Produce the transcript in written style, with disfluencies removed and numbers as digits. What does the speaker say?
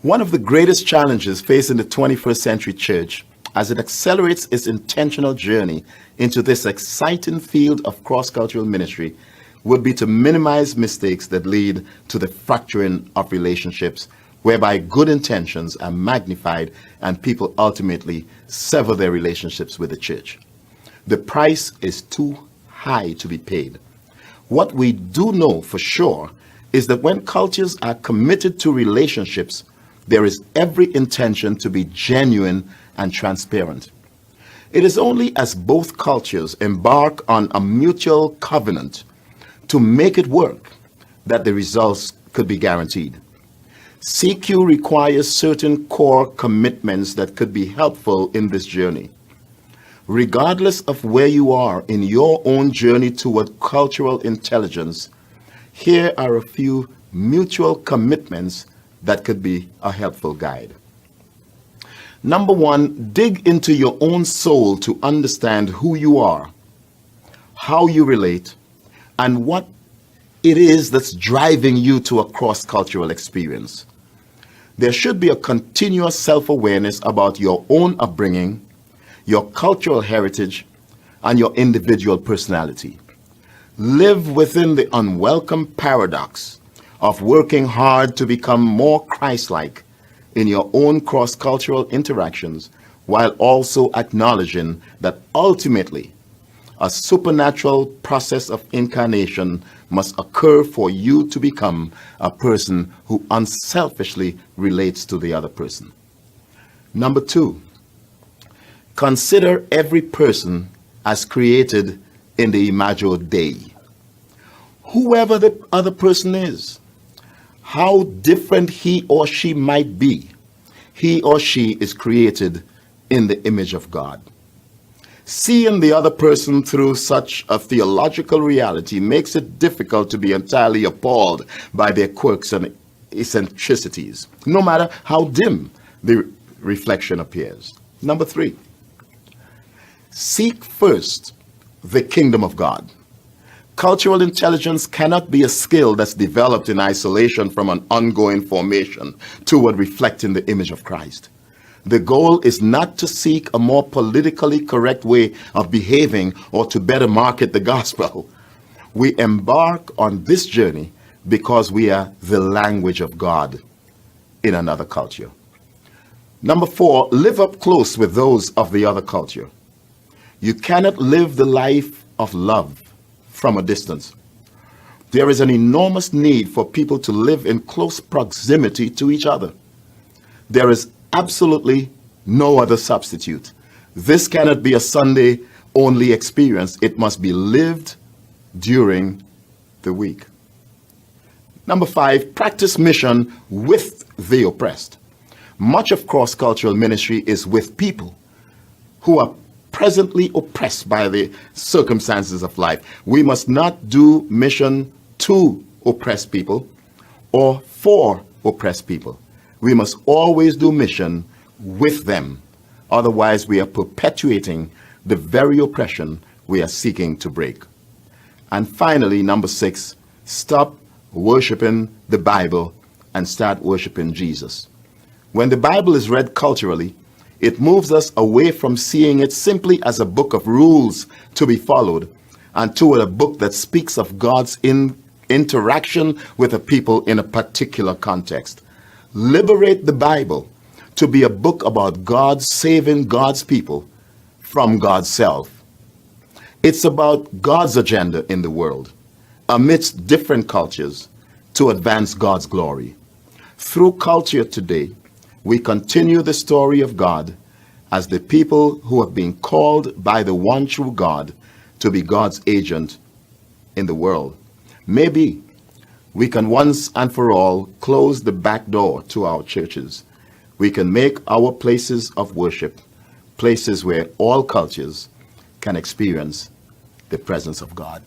One of the greatest challenges facing the 21st century church as it accelerates its intentional journey into this exciting field of cross-cultural ministry would be to minimize mistakes that lead to the fracturing of relationships, whereby good intentions are magnified and people ultimately sever their relationships with the church. The price is too high to be paid. What we do know for sure is that when cultures are committed to relationships, there is every intention to be genuine and transparent. It is only as both cultures embark on a mutual covenant to make it work that the results could be guaranteed. CQ requires certain core commitments that could be helpful in this journey. Regardless of where you are in your own journey toward cultural intelligence, here are a few mutual commitments that could be a helpful guide. Number one, dig into your own soul to understand who you are, how you relate, and what it is that's driving you to a cross-cultural experience. There should be a continuous self-awareness about your own upbringing, your cultural heritage, and your individual personality. Live within the unwelcome paradox of working hard to become more Christ-like in your own cross-cultural interactions, while also acknowledging that ultimately a supernatural process of incarnation must occur for you to become a person who unselfishly relates to the other person. Number two, consider every person as created in the Imago Dei. Whoever the other person is, how different he or she might be, he or she is created in the image of God. Seeing the other person through such a theological reality makes it difficult to be entirely appalled by their quirks and eccentricities, no matter how dim the reflection appears. Number three, seek first the kingdom of God. Cultural intelligence cannot be a skill that's developed in isolation from an ongoing formation toward reflecting the image of Christ. The goal is not to seek a more politically correct way of behaving or to better market the gospel. We embark on this journey because we are the language of God in another culture. Number four, live up close with those of the other culture. You cannot live the life of love from a distance. There is an enormous need for people to live in close proximity to each other. There is absolutely no other substitute. This cannot be a Sunday-only experience. It must be lived during the week. Number five, practice mission with the oppressed. Much of cross-cultural ministry is with people who are presently oppressed by the circumstances of life. We must not do mission to oppressed people or for oppressed people. We must always do mission with them. Otherwise, we are perpetuating the very oppression we are seeking to break. And finally, number six, stop worshiping the Bible and start worshiping Jesus. When the Bible is read culturally, it moves us away from seeing it simply as a book of rules to be followed and toward a book that speaks of God's interaction with a people in a particular context. Liberate the Bible to be a book about God saving God's people from God's self. It's about God's agenda in the world, amidst different cultures, to advance God's glory. Through culture today, we continue the story of God as the people who have been called by the one true God to be God's agent in the world. Maybe we can once and for all close the back door to our churches. We can make our places of worship places where all cultures can experience the presence of God.